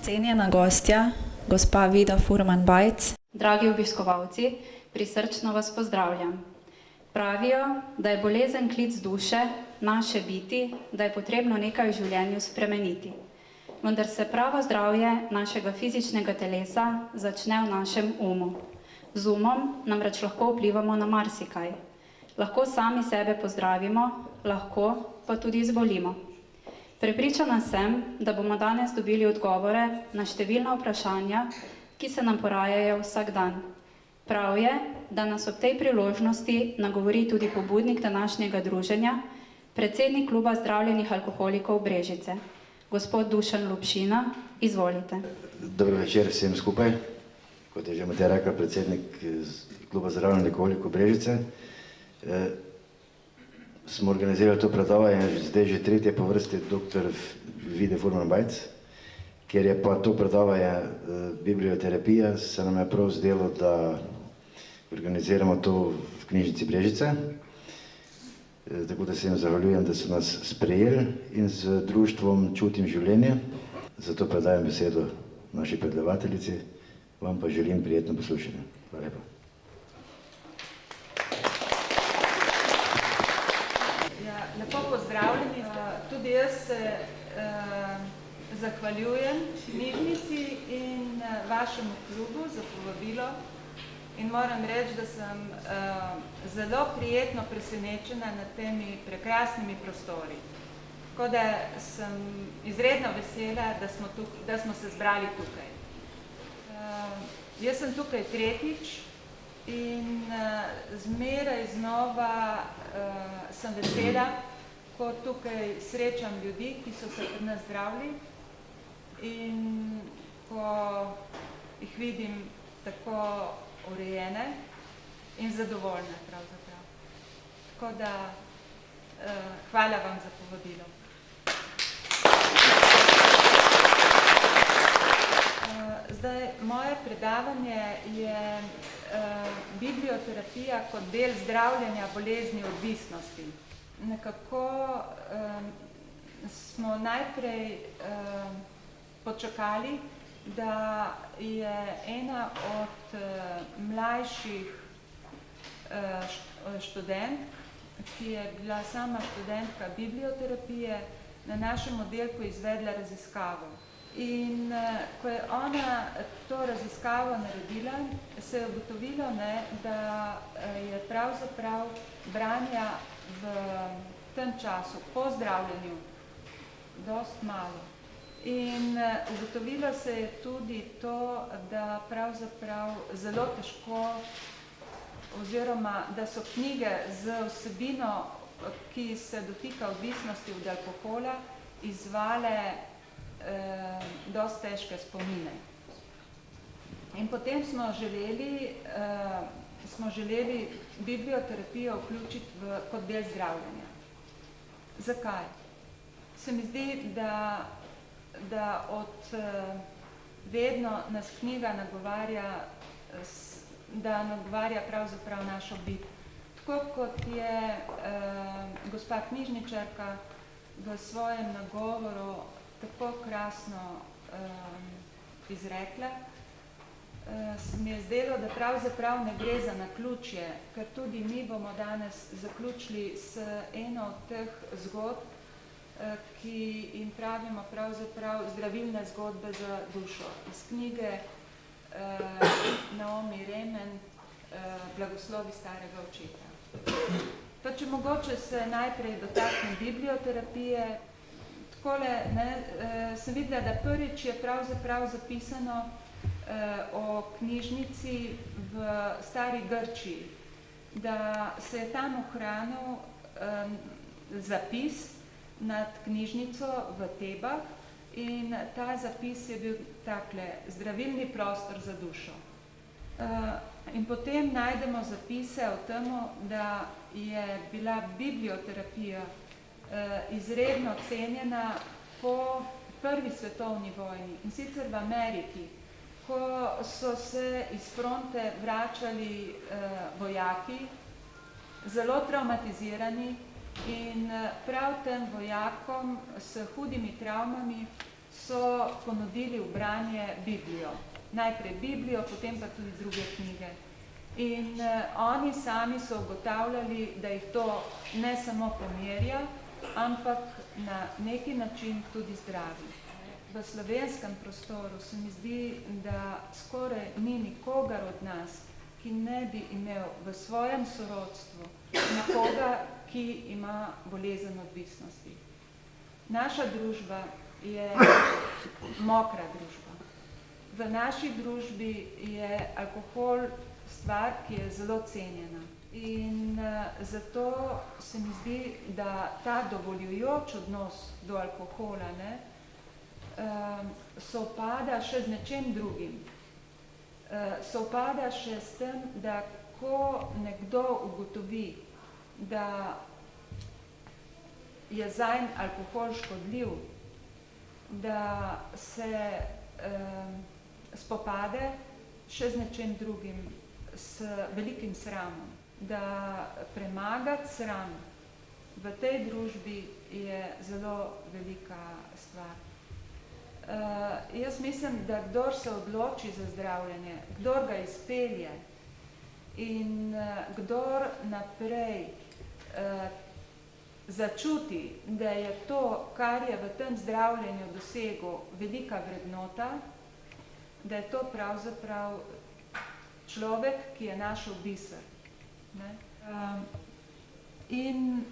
Cenjena gostja, gospa Vida Furman-Bajc. Dragi obiskovalci, prisrčno vas pozdravljam. Pravijo, da je bolezen klic duše, naše biti, da je potrebno nekaj v življenju spremeniti. Vendar se pravo zdravje našega fizičnega telesa začne v našem umu. Z umom namreč lahko vplivamo na marsikaj. Lahko sami sebe pozdravimo, lahko pa tudi zbolimo. Prepričana sem, da bomo danes dobili odgovore na številna vprašanja, ki se nam porajajo vsak dan. Prav je, da nas ob tej priložnosti nagovori tudi pobudnik današnjega druženja, predsednik kluba zdravljenih alkoholikov Brežice. Gospod Dušan Lupšina, izvolite. Dobro večer vsem skupaj. Kot je že Matej rekel, predsednik kluba zdravljenih alkoholikov Brežice. Smo organizirali to predavanje, zdaj že tretje po vrsti dr. Vide Furman-Bajc, ker je pa to predavanje biblioterapija, se nam je prav zdelo, da organiziramo to v knjižnici Brežice. Tako da se jim zahvaljujem, da so nas sprejeli in z društvom Čutim življenje. Zato predajam besedo naši predavateljici, vam pa želim prijetno poslušanje. Hvala lepa. Lepo pozdravljeni. Tudi jaz se zahvaljujem knjižnici in vašemu klubu za povabilo in moram reči, da sem zelo prijetno presenečena nad temi prekrasnimi prostori. Tako da sem izredno vesela, da smo se zbrali tukaj. Jaz sem tukaj tretjič in zmeraj znova sem vesela, ko tukaj srečam ljudi, ki so se pri nas zdravili in ko jih vidim tako urejene in zadovoljne pravzaprav. Tako da hvala vam za povabilo. Zdaj, moje predavanje je biblioterapija kot del zdravljenja bolezni odvisnosti. Nekako smo najprej počakali, da je ena od mlajših študent, ki je bila sama študentka biblioterapije, na našem oddelku izvedla raziskavo. In ko je ona to raziskavo naredila, se je ugotovilo, da je pravzaprav branja v tem času, po zdravljenju, dost malo. In ugotovilo se je tudi to, da pravzaprav zelo težko, oziroma da so knjige z vsebino, ki se dotika odvisnosti od alkohola, izvale dost težke spomine. In potem smo želeli biblioterapijo vključiti kot del zdravljenja. Zakaj? Se mi zdi, da od vedno nas knjiga nagovarja pravzaprav našo bit. Tako kot je gospa knjižničarka v svojem nagovoru tako krasno izrekla, se mi je zdelo, da pravzaprav ne gre za naključje, ker tudi mi bomo danes zaključili s eno od teh zgodb, ki jim pravimo pravzaprav zdravilne zgodbe za dušo. Iz knjige Naomi Remen Blagoslovi starega očeta. Pa če mogoče se najprej dotaknem biblioterapije, takole, sem videla, da prvič je pravzaprav zapisano o knjižnici v stari Grčiji, da se je tam ohranil zapis nad knjižnico v Tebah in ta zapis je bil takle, zdravilni prostor za dušo. In potem najdemo zapise o tem, da je bila biblioterapija izredno cenjena po prvi svetovni vojni in sicer v Ameriki, ko so se iz fronte vračali vojaki, zelo traumatizirani in prav tem vojakom s hudimi travmami so ponudili v branje Biblijo. Najprej Biblijo, potem pa tudi druge knjige. In oni sami so ugotavljali, da jih to ne samo pomirja, ampak na neki način tudi zdravi. V slovenskem prostoru se mi zdi, da skoraj ni nikogar od nas, ki ne bi imel v svojem sorodstvu nekoga, ki ima bolezen odvisnosti. Naša družba je mokra družba. V naši družbi je alkohol stvar, ki je zelo cenjena. In zato se mi zdi, da ta dovoljujoč odnos do alkohola sovpada še z nečem drugim. Sovpada še s tem, da ko nekdo ugotovi, da je zanj alkohol škodljiv, da se spopade še z nečem drugim, s velikim sramom. Da premagati sram v tej družbi je zelo velika stvar. Jaz mislim, da kdor se odloči za zdravljenje, kdor ga izpelje in kdor naprej začuti, da je to, kar je v tem zdravljenju dosegel, velika vrednota, da je to pravzaprav človek, ki je našel biser. In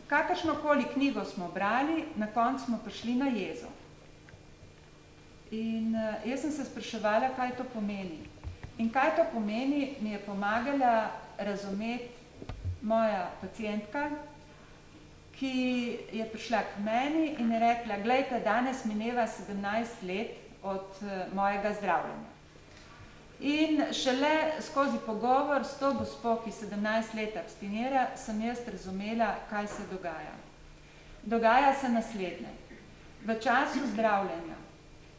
kakršnokoli knjigo smo brali, na koncu smo prišli na jezo. In jaz sem se spraševala, kaj to pomeni. In kaj to pomeni, mi je pomagala razumeti moja pacientka, ki je prišla k meni in je rekla, glejte, danes mineva 17 let od mojega zdravljenja. In šele skozi pogovor s to gospo, ki 17 let abstinira, sem jaz razumela, kaj se dogaja. Dogaja se naslednje. V času zdravljenja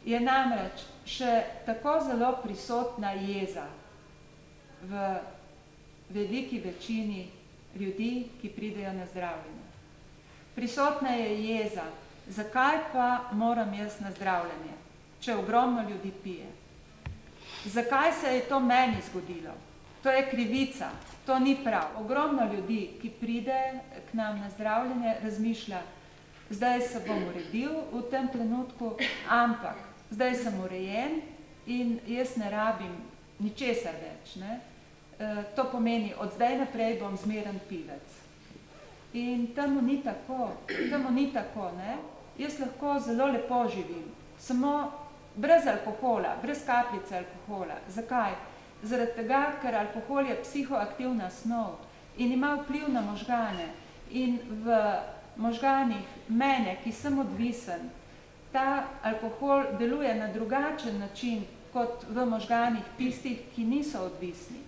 je namreč še tako zelo prisotna jeza v veliki večini ljudi, ki pridejo na zdravljenje. Prisotna je jeza, zakaj pa moram jaz na zdravljenje, če ogromno ljudi pije. Zakaj se je to meni zgodilo? To je krivica, to ni prav. Ogromno ljudi, ki pride k nam na zdravljenje, razmišlja, zdaj se bom uredil v tem trenutku, ampak zdaj sem urejen in jaz ne rabim ničesar več. To pomeni, od zdaj naprej bom zmeren pivec. In temu ni tako, Jaz lahko zelo lepo živim, samo brez alkohola, brez kapljice alkohola. Zakaj? Zaradi tega, ker alkohol je psihoaktivna snov in ima vpliv na možgane. In v možganih mene, ki sem odvisen, ta alkohol deluje na drugačen način, kot v možganih tistih, ki niso odvisni.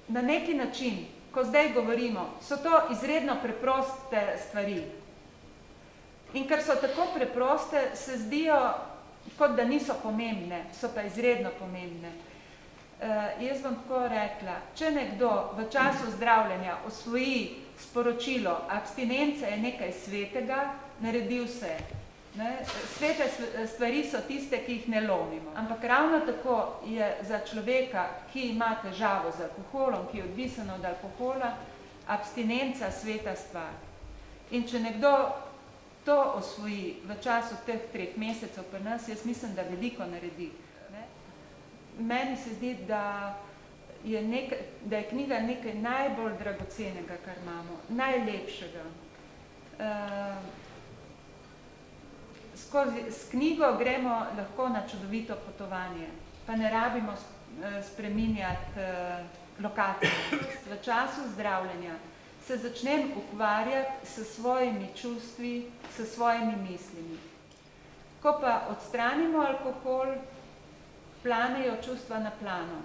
Na neki način, ko zdaj govorimo, so to izredno preproste stvari. In ker so tako preproste, se zdijo, kot da niso pomembne, so pa izredno pomembne. Jaz bom tako rekla, če nekdo v času zdravljenja osvoji sporočilo, abstinenca je nekaj svetega, naredi vse. Svete stvari so tiste, ki jih ne lomimo. Ampak ravno tako je za človeka, ki ima težavo z alkoholom, ki je odvisen od alkohola, abstinenca sveta stvar. In če nekdo to osvoji v času teh 3 mesecev pri nas, jaz mislim, da veliko naredi. Meni se zdi, da je knjiga nekaj najbolj dragocenega, kar imamo, najlepšega. S knjigo gremo lahko na čudovito potovanje, pa ne rabimo spreminjati lokacije. V času zdravljenja se začnem ukvarjati s svojimi čustvi, s svojimi mislimi. Ko pa odstranimo alkohol, planejo čustva na plano.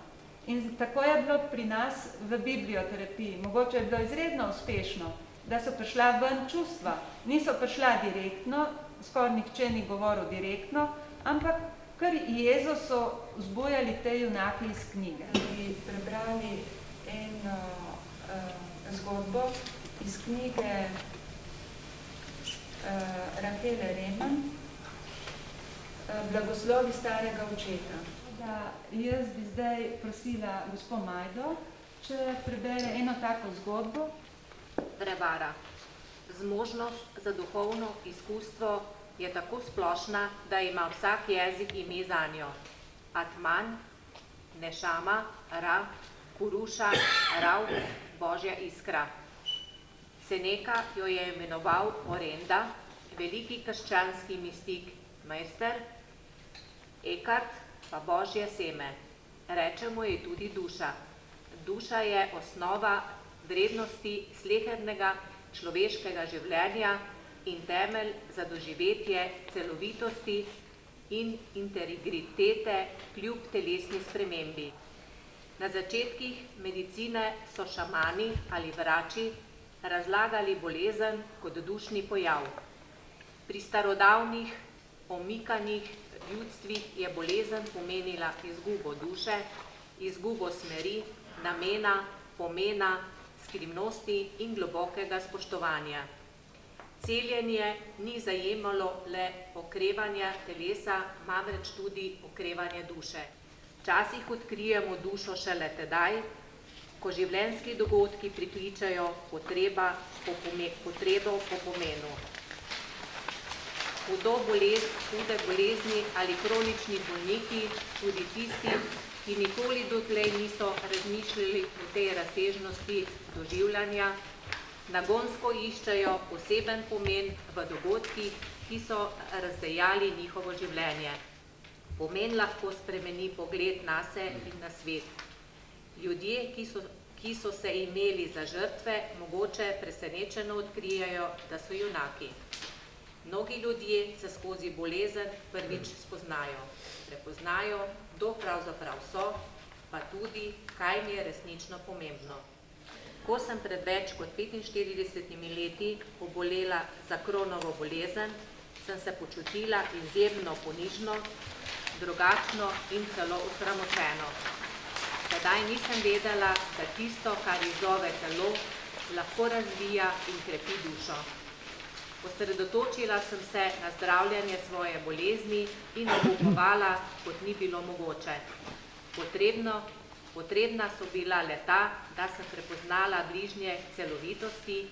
In tako je bilo pri nas v biblioterapiji. Mogoče je bilo izredno uspešno, da so prišla ven čustva. Niso prišla direktno, skoraj nihče ni govoril direktno, ampak kar jezo so vzbujali te junaki iz knjige. Bi prebrali eno zgodbo iz knjige Rahele Reman, blagoslovi starega očeta. Da jaz bi zdaj prosila gospo Majdo, če prebere eno tako zgodbo. Prevara. Zmožnost za duhovno izkustvo je tako splošna, da ima vsak jezik ime zanjo. Atman, Nešama, Ra, Puruša, Rav, Božja iskra. Seneka jo je imenoval Orenda, veliki krščanski mistik, majster, Ekart pa Božje seme. Rečemo je tudi duša. Duša je osnova vrednosti slehernega človeškega življenja in temelj za doživetje celovitosti in integritete kljub telesni spremembi. Na začetkih medicine so šamani ali vrači razlagali bolezen kot dušni pojav. Pri starodavnih omikanih ljudstvih je bolezen pomenila izgubo duše, izgubo smeri, namena, pomena, skrivnosti in globokega spoštovanja. Celjenje ni zajemalo le okrevanja telesa, namreč tudi okrevanje duše. Včasih odkrijemo dušo šele tedaj, ko življenjski dogodki prikličajo potrebo po pomenu. Hude bolezni ali kronični bolniki, tudi tisti, ki nikoli dotlej niso razmišljali o tej razsežnosti doživljanja, nagonsko iščejo poseben pomen v dogodkih, ki so razdejali njihovo življenje. Pomen lahko spremeni pogled nase in na svet. Ljudje, ki so se imeli za žrtve, mogoče presenečeno odkrijajo, da so junaki. Mnogi ljudje se skozi bolezen prvič spoznajo. Prepoznajo, kdo pravzaprav so, pa tudi, kaj mi je resnično pomembno. Ko sem pred več kot 45 leti obolela za Crohnovo bolezen, sem se počutila izjemno ponižno, drugačno in celo osramočeno. Tedaj nisem vedela, da tisto, kar izzove telo, lahko razvija in krepi dušo. Osredotočila sem se na zdravljanje svoje bolezni in obupovala, kot ni bilo mogoče. Potrebna so bila le ta, da sem prepoznala bližnje celovitosti,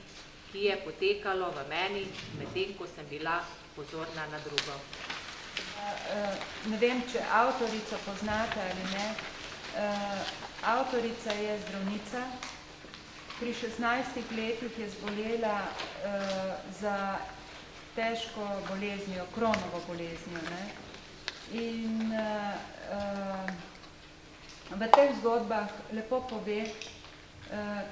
ki je potekalo v meni, medtem ko sem bila pozorna na drugo. Ne vem, če avtorico poznate ali ne. Avtorica je zdravnica. Pri 16 letih je zbolela za težko boleznijo, Crohnovo boleznijo. Ne? In v teh zgodbah lepo pove,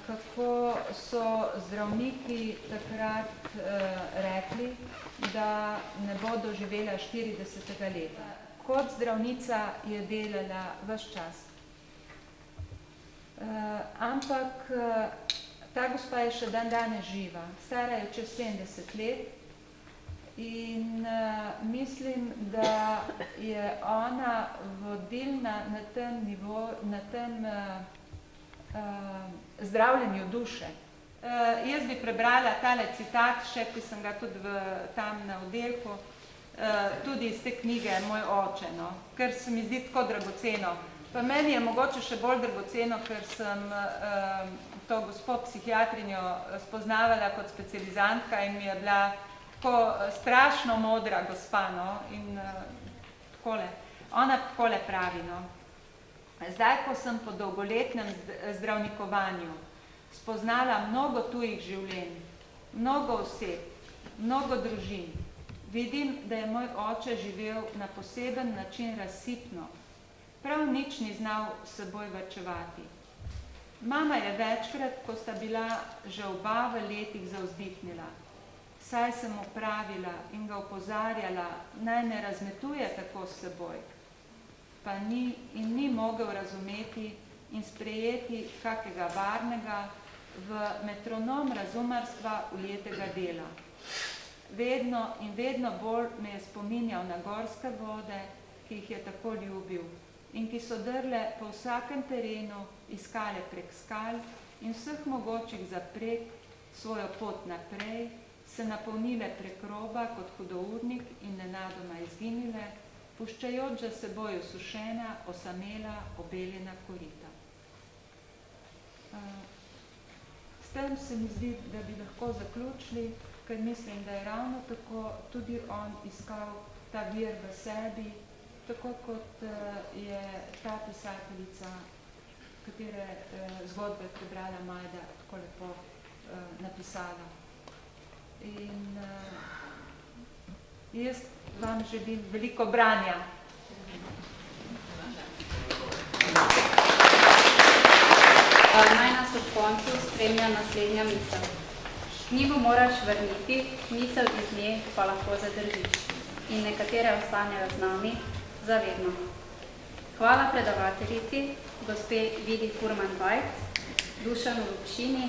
kako so zdravniki takrat rekli, da ne bo doživela 40. leta. Kot zdravnica je delala ves čas. Ampak ta gospa je še dan danes živa, stara je čez 70 let in mislim, da je ona vodilna na tem zdravljenju duše. Jaz bi prebrala tale citat, še ki sem ga tudi tam na oddelku, tudi iz te knjige Moj oče, no, ker se mi zdi tako dragoceno. Pa meni je mogoče še bolj dragoceno, ker sem to gospo psihiatrinjo spoznavala kot specializantka in mi je bila tako strašno modra gospa, no, in takole. Ona takole pravi, no. Zdaj, ko sem po dolgoletnem zdravnikovanju spoznala mnogo tujih življenj, mnogo oseb, mnogo družin, vidim, da je moj oče živel na poseben način razsipno. Prav nič ni znal s seboj varčevati. Mama je večkrat, ko sta bila že oba v letih, zavzdihnila. Saj sem mu pravila in ga opozarjala, naj ne razmetuje tako s seboj. Pa ni mogel razumeti in sprejeti kakega varnega v metronom razumarstva ujetega dela. Vedno in vedno bolj me je spominjal na gorske vode, ki jih je tako ljubil in ki so drle po vsakem terenu, iskale prek skal in vseh mogočih zaprek svojo pot naprej, se napolnile prek roba kot hudournik in nenadoma izginile, puščajoč za seboj osušena, osamela, obeljena korita. S tem se mi zdi, da bi lahko zaključili, ker mislim, da je ravno tako tudi on iskal ta vir v sebi, tako kot je ta pisateljica, katere zgodbe prebrala Majda, tako lepo napisala. In jaz vam želim veliko branja. Naj nas ob koncu spremlja naslednja misel. Knjigo moraš vrniti, misel iz nje pa lahko zadržiš. In nekatere ostanejo z nami zavedno. Hvala predavateljici, gospe Vidi Furman-Bajc, Dušanu Lukšini,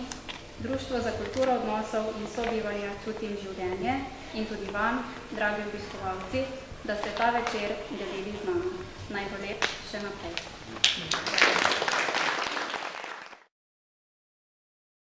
Društvo za kulturo odnosov in sobivanja Čutim življenje in tudi vam, dragi obiskovalci, da ste ta večer delili z nami. Naj bo lep še naprej.